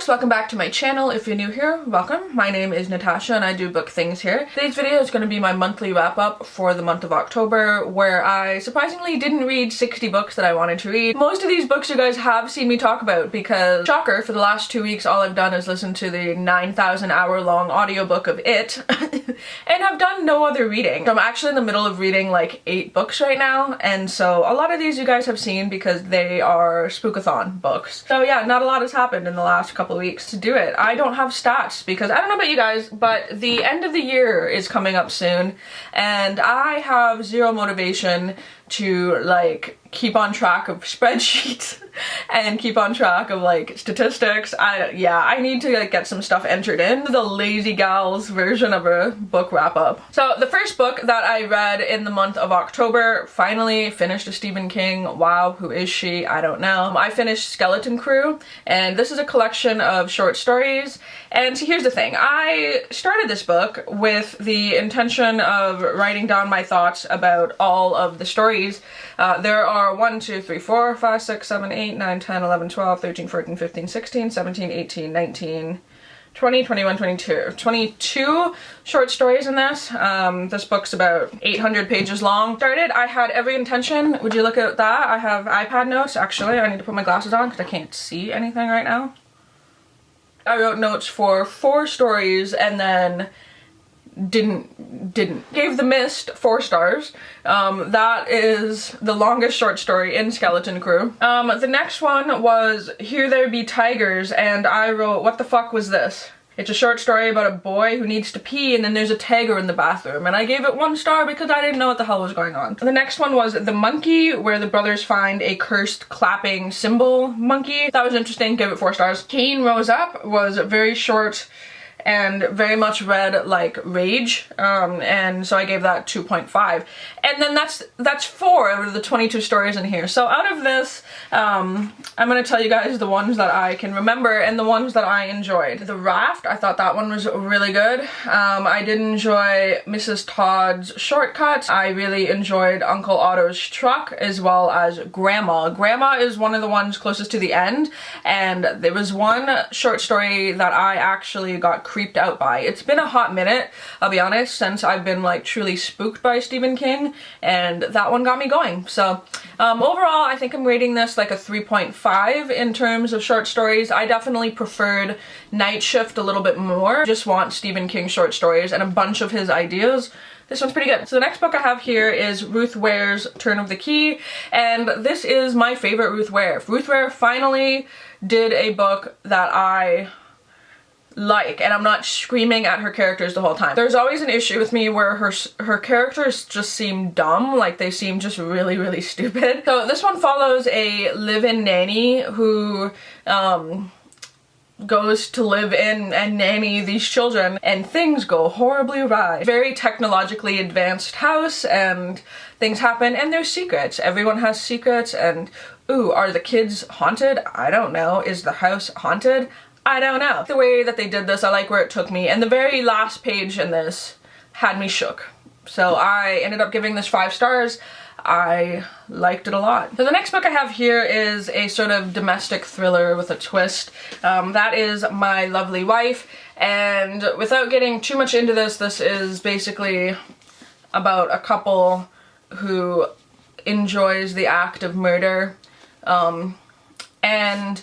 guys, welcome back to my channel. If you're new here, welcome. My name is Natasha and I do book things here. Today's video is going to be my monthly wrap up for the month of October, where I surprisingly didn't read 60 books that I wanted to read. Most of these books you guys have seen me talk about because, shocker, for the last 2 weeks all I've done is listen to the 9,000 hour long audiobook of It and I've done no other reading. So I'm actually in the middle of reading like 8 books right now, and so a lot of these you guys have seen because they are spookathon books. So yeah, not a lot has happened in the last couple of weeks to do it. I don't have stats because I don't know about you guys, but the end of the year is coming up soon and I have zero motivation to like keep on track of spreadsheets and keep on track of like statistics. I need to like get some stuff entered in the lazy gals version of a book wrap up. So the first book that I read in the month of October, finally finished a Stephen King. Wow, who is she? I don't know. I finished Skeleton Crew, and this is a collection of short stories. And see, here's the thing. I started this book with the intention of writing down my thoughts about all of the stories. There are 1, 2, 3, 4, 5, 6, 7, 8, 9, 10, 11, 12, 13, 14, 15, 16, 17, 18, 19, 20, 21, 22. 22 short stories in this. This book's about 800 pages long. I had every intention. Would you look at that? I have iPad notes. Actually, I need to put my glasses on because I can't see anything right now. I wrote notes for 4 stories and then didn't. Gave The Mist 4 stars. That is the longest short story in Skeleton Crew. The next one was Here There Be Tigers, and I wrote, what the fuck was this? It's a short story about a boy who needs to pee and then there's a tiger in the bathroom, and I gave it 1 star because I didn't know what the hell was going on. The next one was The Monkey, where the brothers find a cursed clapping cymbal monkey. That was interesting, gave it 4 stars. Cain Rose Up was very short and very much read like rage, and so I gave that 2.5. And then that's 4 out of the 22 stories in here. So out of this, I'm gonna tell you guys the ones that I can remember and the ones that I enjoyed. The Raft, I thought that one was really good. I did enjoy Mrs. Todd's Shortcut. I really enjoyed Uncle Otto's Truck, as well as Grandma. Grandma is one of the ones closest to the end, and there was one short story that I actually got creeped out by. It's been a hot minute, I'll be honest, since I've been like truly spooked by Stephen King, and that one got me going. So overall I think I'm rating this like a 3.5 in terms of short stories. I definitely preferred Night Shift a little bit more. Just want Stephen King short stories and a bunch of his ideas. This one's pretty good. So the next book I have here is Ruth Ware's Turn of the Key, and this is my favorite Ruth Ware. Ruth Ware finally did a book that I like, and I'm not screaming at her characters the whole time. There's always an issue with me where her characters just seem dumb, like they seem just really stupid. So this one follows a live-in nanny who goes to live in and nanny these children, and things go horribly awry. Very technologically advanced house, and things happen, and there's secrets. Everyone has secrets, and ooh, are the kids haunted? I don't know. Is the house haunted? I don't know. The way that they did this, I like where it took me, and the very last page in this had me shook. So I ended up giving this 5 stars. I liked it a lot. So the next book I have here is a sort of domestic thriller with a twist. That is My Lovely Wife, and without getting too much into this, this is basically about a couple who enjoys the act of murder, and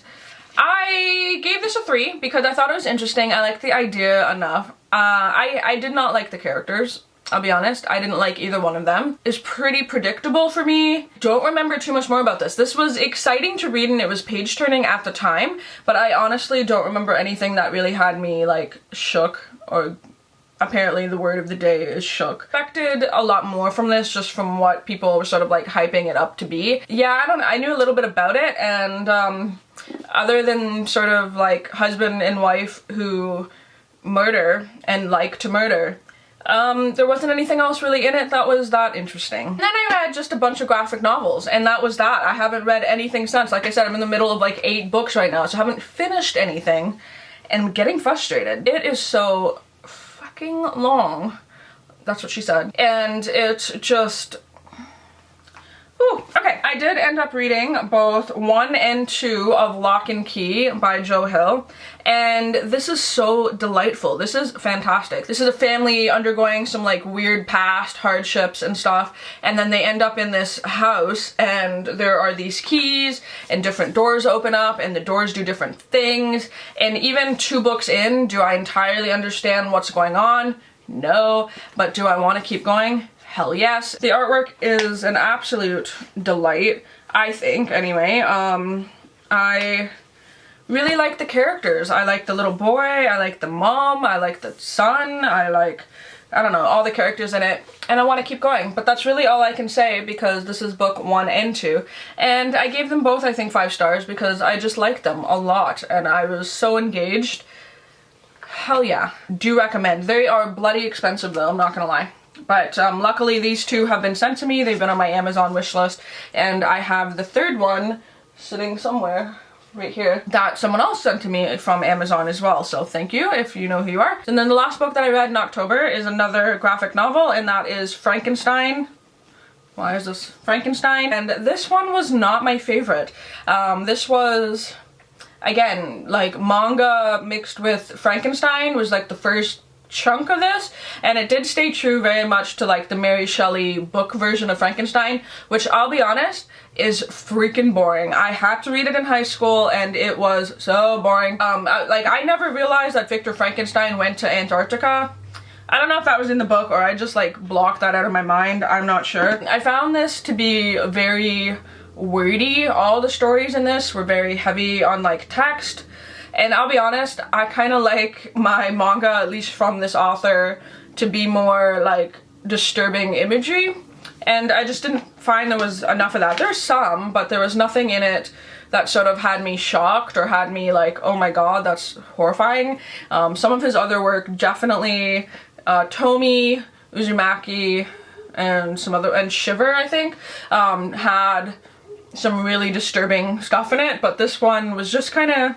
I gave this a 3 because I thought it was interesting. I liked the idea enough. I did not like the characters, I'll be honest. I didn't like either one of them. It's pretty predictable for me. Don't remember too much more about this. This was exciting to read and it was page turning at the time, but I honestly don't remember anything that really had me like shook, or apparently the word of the day is shook. Expected a lot more from this, just from what people were sort of like hyping it up to be. Yeah, I knew a little bit about it, and other than sort of like husband and wife who murder and like to murder, there wasn't anything else really in it that was that interesting. And then I read just a bunch of graphic novels, and that was that. I haven't read anything since. Like I said, I'm in the middle of like 8 books right now, so I haven't finished anything, and I'm getting frustrated. It is so fucking long. That's what she said. And it's just... Ooh, okay. I I did end up reading both 1 and 2 of Lock and Key by Joe Hill, and this is so delightful. This is fantastic. This is a family undergoing some like weird past hardships and stuff, and then they end up in this house and there are these keys and different doors open up and the doors do different things, and even 2 books in, do I entirely understand what's going on? No. But do I want to keep going? Hell yes. The artwork is an absolute delight, I think, anyway. I really like the characters. I like the little boy, I like the mom, I like the son, I don't know, all the characters in it, and I want to keep going. But that's really all I can say because this is book 1 and 2. And I gave them both, I think, 5 stars because I just liked them a lot and I was so engaged. Hell yeah. Do recommend. They are bloody expensive though, I'm not gonna lie. But luckily these 2 have been sent to me. They've been on my Amazon wish list, and I have the 3rd one sitting somewhere right here that someone else sent to me from Amazon as well, so thank you if you know who you are. And then the last book that I read in October is another graphic novel, and that is Frankenstein. Why is this? Frankenstein. And this one was not my favorite. This was, again, like manga mixed with Frankenstein was like the first chunk of this, and it did stay true very much to like the Mary Shelley book version of Frankenstein, which I'll be honest is freaking boring. I had to read it in high school and it was so boring. I never realized that Victor Frankenstein went to Antarctica. I don't know if that was in the book or I just like blocked that out of my mind, I'm not sure. I found this to be very wordy. All the stories in this were very heavy on like text. And I'll be honest, I kind of like my manga, at least from this author, to be more like disturbing imagery. And I just didn't find there was enough of that. There's some, but there was nothing in it that sort of had me shocked or had me like, oh my god, that's horrifying. Some of his other work, definitely Tomi, Uzumaki, and some other, and Shiver, I think, had some really disturbing stuff in it, but this one was just kind of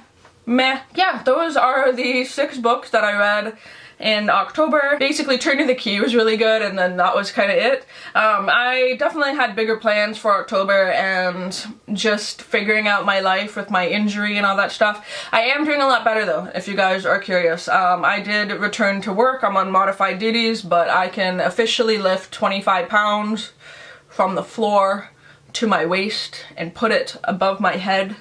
meh. Yeah, those are the 6 books that I read in October. Basically, Turning the Key was really good, and then that was kind of it. I definitely had bigger plans for October and just figuring out my life with my injury and all that stuff. I am doing a lot better though, if you guys are curious. I did return to work. I'm on modified duties, but I can officially lift 25 pounds from the floor to my waist and put it above my head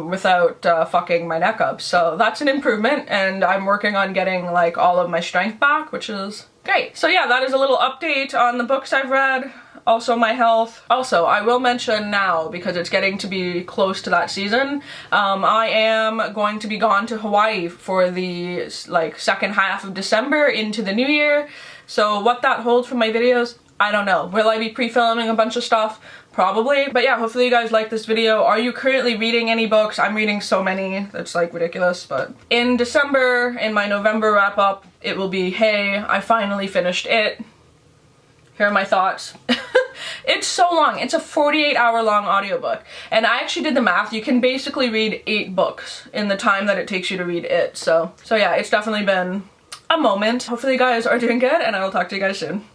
without fucking my neck up. So that's an improvement, and I'm working on getting like all of my strength back, which is great. So yeah, that is a little update on the books I've read, also my health. Also, I will mention now, because it's getting to be close to that season, I am going to be gone to Hawaii for the like second half of December into the new year. So what that holds for my videos, I don't know. Will I be pre-filming a bunch of stuff? Probably. But yeah, hopefully you guys like this video. Are you currently reading any books? I'm reading so many. It's like ridiculous. But in December, in my November wrap up, it will be, hey, I finally finished it. Here are my thoughts. It's so long. It's a 48-hour long audiobook. And I actually did the math. You can basically read 8 books in the time that it takes you to read it. So yeah, it's definitely been a moment. Hopefully you guys are doing good, and I will talk to you guys soon.